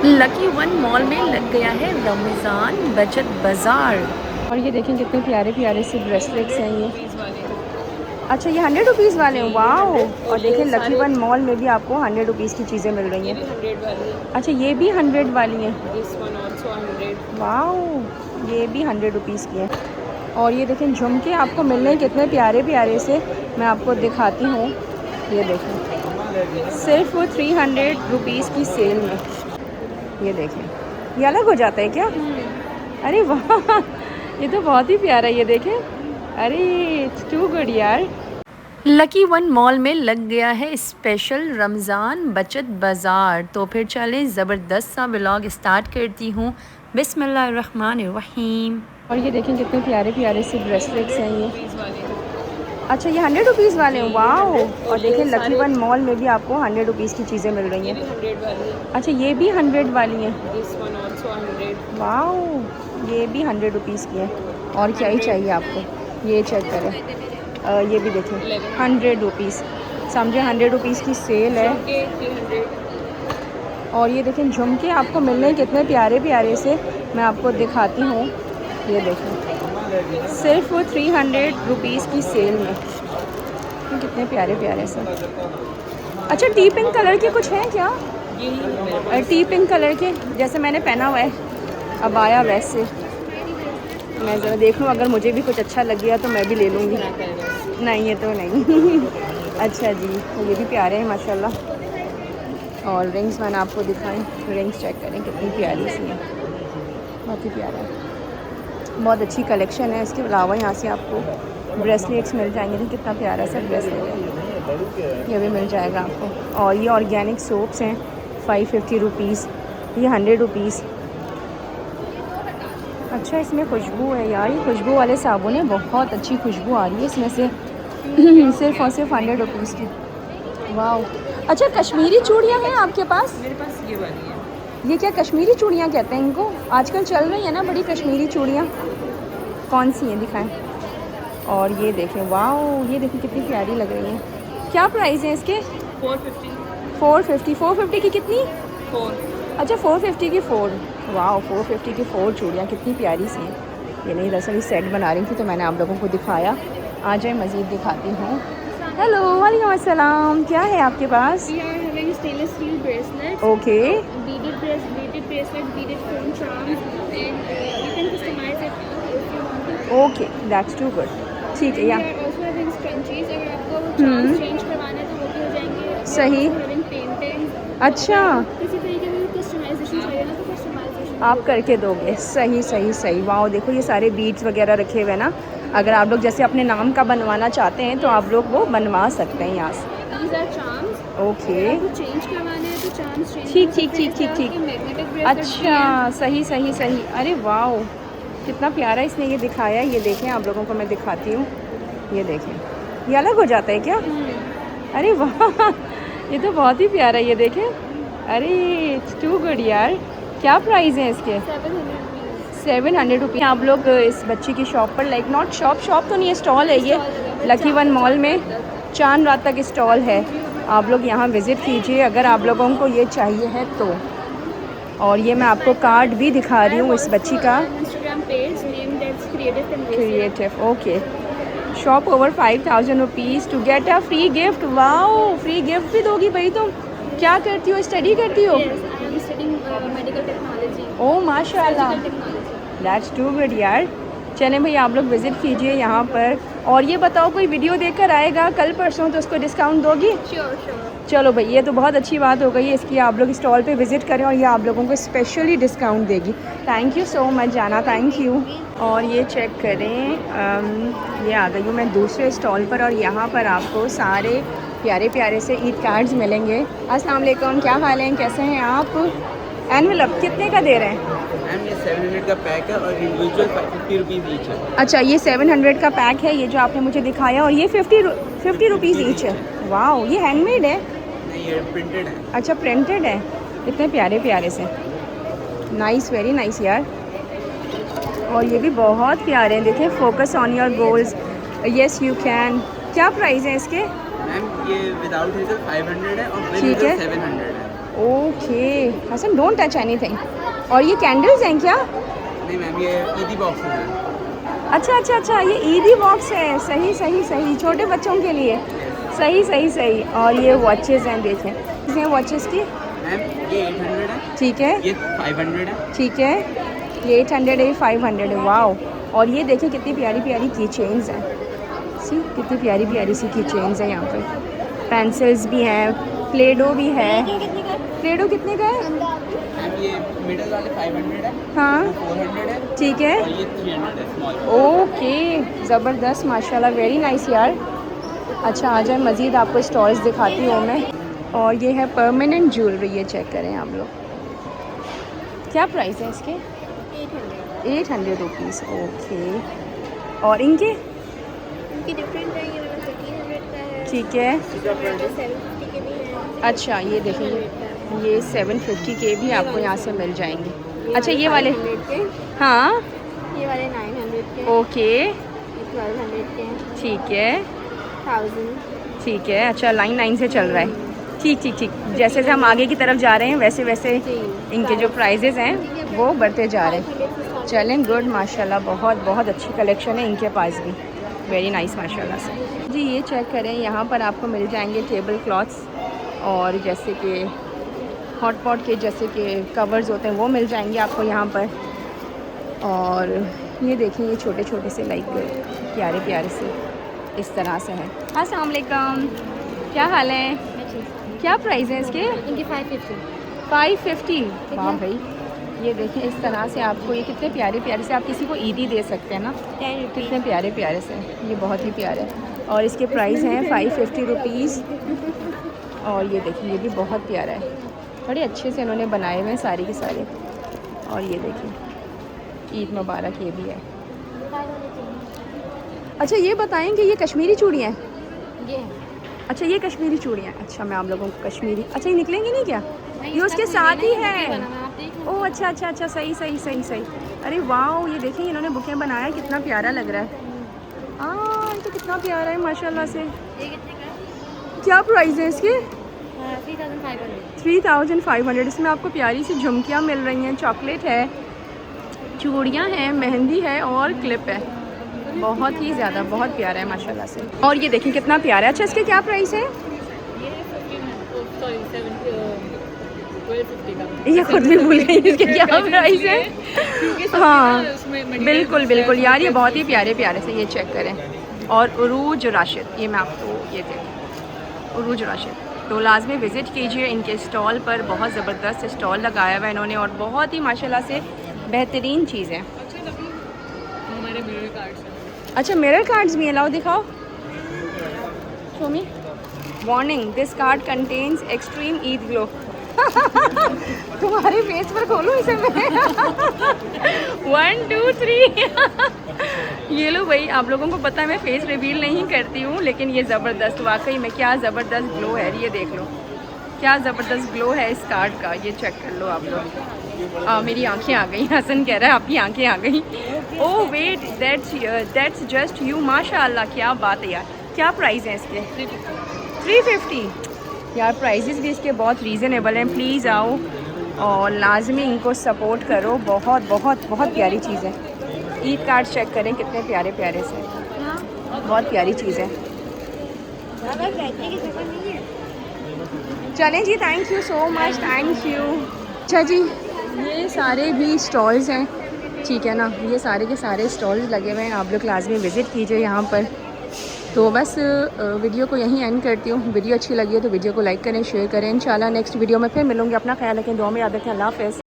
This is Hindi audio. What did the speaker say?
लकी वन मॉल में लग गया है रमज़ान बचत बाज़ार। और ये देखें कितने प्यारे प्यारे से ब्रेसलेट्स हैं ये। अच्छा ये 100 रुपीज़ वाले हैं, वाओ। और देखें लकी वन मॉल में भी आपको 100 रुपीज़ की चीज़ें मिल रही हैं। अच्छा ये भी 100 वाली हैं, वाओ। ये भी 100 रुपीज़ की है। और ये देखें झुमके आपको मिल रहे हैं कितने प्यारे प्यारे से, मैं आपको दिखाती हूँ। ये देखें सिर्फ 300 रुपीज़ की सेल में। ये देखें ये अलग हो जाता है क्या? अरे वाह, ये तो बहुत ही प्यारा है। ये देखें, अरे इट्स टू गुड यार। लकी वन मॉल में लग गया है स्पेशल रमज़ान बचत बाज़ार। तो फिर चलें ज़बरदस्त सा व्लॉग स्टार्ट करती हूँ। बिस्मिल्लाहिर्रहमानिर्रहीम। और ये देखें कितने प्यारे प्यारे से ब्रेसलेट्स हैं ये। अच्छा ये 100 रुपीज़ वाले हैं, वाओ। और देखें लकी वन मॉल में भी आपको 100 रुपीज़ की चीज़ें मिल रही हैं। अच्छा ये भी 100 वाली हैं, वाओ। ये भी 100 रुपीज़ की है। और क्या ही चाहिए आपको। ये चेक करें, ये भी देखें 100 रुपीज़, समझे 100 रुपीज़ की सेल है। और ये देखें झुमके आपको मिल रहे हैं कितने प्यारे प्यारे से, मैं आपको दिखाती हूँ। ये देखें सिर्फ 300 रुपीज़ की सेल में, ये कितने प्यारे प्यारे से। अच्छा टी पिंक कलर के कुछ हैं क्या? टी पिंक कलर के जैसे मैंने पहना हुआ है अब आया वैसे। मैं ज़रा देख लूँ, अगर मुझे भी कुछ अच्छा लग गया तो मैं भी ले लूँगी। नहीं ये तो नहीं अच्छा जी, तो ये भी प्यारे हैं माशाल्लाह। और रिंग्स मैंने आपको दिखाएं, रिंग्स चेक करें कितनी प्यारी सी हैं, बहुत ही प्यारा है। बहुत अच्छी कलेक्शन है। इसके अलावा यहाँ से आपको ब्रेसलेट्स मिल जाएंगे। तो कितना प्यारा सा ब्रेसलेट है, ये भी मिल जाएगा आपको। और ये ऑर्गेनिक सोप्स हैं 550 रुपीज़, ये 100 रुपीज़। अच्छा इसमें खुशबू है यार, ये खुशबू वाले साबुन है, बहुत अच्छी खुशबू आ रही है इसमें से सिर्फ और सिर्फ 100 रुपीज़ की, वाह। अच्छा कश्मीरी चूड़ियाँ हैं आपके पास? मेरे पास ये वाली है। ये क्या कश्मीरी चूड़ियाँ कहते हैं इनको? आजकल चल रही है ना बड़ी कश्मीरी चूड़ियाँ, कौन सी हैं दिखाएं। और ये देखें, वाओ, ये देखें कितनी प्यारी लग रही हैं। क्या प्राइस है इसके? 450। 450 की कितनी? 4। अच्छा 450 की 4, वाओ। 450 की 4 चूड़ियाँ कितनी प्यारी सी हैं। ये नहीं दरअसल सेट बना रही थी तो मैंने आप लोगों को दिखाया। आ जाए मज़ीद दिखाती हूँ। हेलो वालेकुम अस्सलाम, क्या है आपके पास? Stainless steel bracelets, okay beaded bracelet, beaded phone charms, and you can customize it if you want to. Okay that's too good, ठीक है। And या we are also having scrunchies. अगर आपको charms change करवाना है तो वो भी हो जाएंगे. We are सही। also having paintings. अच्छा किसी तरीके की customization चाहिए ना तो customization आप करके दोगे, सही सही सही। वाओ देखो ये सारे बीड्स वगैरह रखे हुए हैं ना, अगर आप लोग जैसे अपने नाम का बनवाना चाहते हैं तो आप लोग वो बनवा सकते हैं यहाँ से। These are charms. ओके आपको change करवाना है तो charms change ठीक कर ठीक सकते हैं. ठीक ठीक इस तरह ठीक। के magnetic bracelets भी अच्छा हैं. सही सही सही, अरे वाओ कितना प्यारा इसने ये दिखाया है। ये देखें आप लोगों को मैं दिखाती हूँ, ये देखें ये अलग हो जाता है क्या? अरे वाह ये तो बहुत ही प्यारा है। ये देखें, अरे इट्स टू गुड यार। क्या प्राइस है इसके? 700 रुपीज़। आप लोग इस बच्ची की शॉप पर, लाइक नॉट शॉप तो नहीं है, स्टॉल है ये लकी वन मॉल में, चांद रात तक स्टॉल है। आप लोग यहाँ विज़िट कीजिए अगर आप लोगों को ये चाहिए है तो। और ये मैं आपको कार्ड भी दिखा रही हूँ इस बच्ची का, Instagram page named as Creative Conversation. Creative. Okay shop over 5000 rupees to get a free gift. Wow free gift भी दोगी भाई तुम? क्या करती हो, स्टडी करती हो? Yes, I am studying medical technology. ओ माशाल्लाह, Surgical technology. That's too good यार। चलें भाई आप लोग विज़िट कीजिए यहाँ पर। और ये बताओ कोई वीडियो देखकर आएगा कल परसों तो उसको डिस्काउंट दोगी? Sure. चलो भाई ये तो बहुत अच्छी बात हो गई है इसकी, आप लोग स्टॉल पे विज़िट करें और ये आप लोगों को स्पेशली डिस्काउंट देगी। थैंक यू सो मच जाना, थैंक यू। और ये चेक करें, ये आ गई हूँ मैं दूसरे स्टॉल पर और यहाँ पर आपको सारे प्यारे प्यारे से ईद कार्ड्स मिलेंगे। अस्सलाम वालेकुम, क्या हाल है, कैसे हैं आप? एनवेलप कितने का दे रहे हैं? मैम ये 700 का पैक है और इंडिविजुअल 50 रुपीज़ ईच है। अच्छा ये 700 का पैक है ये जो आपने मुझे दिखाया, और ये 50 रुपीज़ ईच है। वाओ ये हैंडमेड है? नहीं ये प्रिंटेड है। अच्छा प्रिंटेड है, इतने प्यारे प्यारे से, नाइस वेरी नाइस यार। और ये भी बहुत प्यारे हैं, देखें focus on your goals, yes you can. क्या प्राइस है इसके? मैम ये विदाउट हेजल 500 है और विद ठीक है। हेजल 700 है। Okay Hasan don't touch anything. और ये कैंडल्स हैं क्या? नहीं मैम, ये ईदी बॉक्स है। अच्छा अच्छा अच्छा, ये ईदी बॉक्स है। सही सही सही, छोटे बच्चों के लिए। सही सही सही। और ये वॉचेस हैं, देखें कितने वॉचेस की। मैम ये 800 है, ठीक है ये 500 है। ठीक है, ये 800 है, ये 500 है। वाओ। और ये देखें कितनी प्यारी प्यारी की चेन्स हैं। सी कितनी प्यारी प्यारी सी की चेन्स हैं यहाँ पे। पेंसिल्स भी हैं, प्लेडो भी है। प्लेडो कितने का है? मैम ये मिडल वाले 500 है, हाँ 400 है, ठीक है। और ये 300 है स्मॉल। ओके ज़बरदस्त माशाल्लाह, वेरी नाइस यार। अच्छा आ जाए, मज़ीद आपको स्टॉल्स दिखाती हूँ मैं। और ये है परमानेंट ज्वेलरी, ये चेक करें आप लोग। क्या प्राइस है इसके? 800 रुपीज़। ओके। और इनके? इनकी डिफरेंट है, ये वाला 1300 का है। ठीक है। 750 के भी है। अच्छा ये देखिए, ये 750 के भी आपको यहाँ से मिल जाएंगे। अच्छा ये वाले? 500 के, हाँ ये वाले 900 के, ओके ये 1200 के, ठीक है 1000। ठीक है। अच्छा लाइन 9 से चल रहा है। ठीक ठीक ठीक, जैसे जैसे हम आगे की तरफ जा रहे हैं वैसे वैसे इनके जो प्राइजेज़ हैं वो बढ़ते जा रहे हैं। चलें गुड माशाल्लाह, बहुत बहुत अच्छी कलेक्शन है इनके पास भी। वेरी नाइस माशाल्लाह से जी। ये चेक करें, यहाँ पर आपको मिल जाएंगे टेबल क्लॉथ्स, और जैसे कि हॉट पॉट के जैसे कि कवर्स होते हैं वो मिल जाएंगे आपको यहाँ पर। और ये देखें, ये छोटे छोटे से लाइक प्यारे प्यारे से इस तरह से हैं। अस्सलाम वालेकुम, क्या हाल है? क्या प्राइस है इसके? इनकी 550। 550। वाह भाई, ये देखें इस तरह से आपको ये कितने प्यारे प्यारे से, आप किसी को ईदी दे सकते हैं ना, 10 रुपीज़। कितने प्यारे प्यारे से। ये बहुत ही प्यारे हैं और इसके प्राइस हैं 550 रुपीज़। और ये देखिए, ये भी बहुत प्यारा है, बड़े अच्छे से इन्होंने बनाए हुए हैं सारे के सारे। और ये देखिए, ईद मुबारक ये भी है। अच्छा ये बताएं कि ये कश्मीरी चूड़ियाँ हैं? ये है। अच्छा ये कश्मीरी चूड़ियाँ, अच्छा मैं आप लोगों को कश्मीरी, अच्छा ये निकलेंगी नहीं क्या? ये उसके साथ ही है। आप देख लो। ओह अच्छा अच्छा अच्छा, सही सही सही सही। अरे वाह, ये देखिए इन्होंने बुके बनाया, कितना प्यारा लग रहा है। हाँ ये तो कितना प्यारा है माशाल्लाह से। ये कितने का है? क्या प्राइस है इसके? 3500। 3500। इसमें आपको प्यारी सी झुमकियाँ मिल रही हैं, चॉकलेट है, चूड़ियाँ हैं, मेहंदी है और क्लिप है। बहुत ही ज़्यादा बहुत प्यारा है माशाल्लाह से। और ये देखिए कितना प्यारा है। अच्छा इसके क्या प्राइस है? ये खुद भी भूल गई इसके क्या प्राइस है। हाँ बिल्कुल बिल्कुल यार, ये बहुत ही प्यारे प्यारे से, ये चेक करें। और उरूज राशिद, ये मैं आपको ये देखें, उरूज राशिद। तो लाजमी विज़िट कीजिए इनके स्टॉल पर, बहुत ज़बरदस्त स्टॉल लगाया हुआ है इन्होंने और बहुत ही माशाल्लाह से बेहतरीन चीज़ है। हमारे मिरर कार्ड्स। अच्छा मिरर कार्ड्स भी हैं, लाओ दिखाओ। Show me. Warning, this card contains extreme Eid glow. तुम्हारे फेस पर खोलूँ इसे मैं? 1 2 3। ये लो भाई, आप लोगों को पता है मैं फेस रिवील नहीं करती हूँ, लेकिन ये ज़बरदस्त, वाकई में क्या ज़बरदस्त ग्लो है। ये देख लो क्या ज़बरदस्त ग्लो है इस कार्ड का, ये चेक कर लो आप लोग। मेरी आंखें आ गई, हसन कह रहा है आपकी आंखें आ गई। Oh wait, that's just you, माशाल्लाह क्या बात है यार। क्या प्राइस है इसके? 350। यार प्राइजेस भी इसके बहुत रीज़नेबल हैं, प्लीज़ आओ और लाजमी इनको सपोर्ट करो, बहुत बहुत बहुत प्यारी चीज़ है। ईद कार्ड चेक करें कितने प्यारे प्यारे से, बहुत प्यारी चीज़ है। चलें जी, thank you so much, thank you. अच्छा जी, ये सारे भी स्टॉल्स हैं, ठीक है ना, ये सारे के सारे स्टॉल्स लगे हुए हैं, आप लोग लाजमी विज़िट कीजिए यहाँ पर। तो बस वीडियो को यहीं एंड करती हूँ। वीडियो अच्छी लगी है तो वीडियो को लाइक करें, शेयर करें। इंशाल्लाह नेक्स्ट वीडियो में फिर मिलूँगी। अपना ख्याल रखें, दुआ में याद रखें। अल्लाह हाफ़िज़।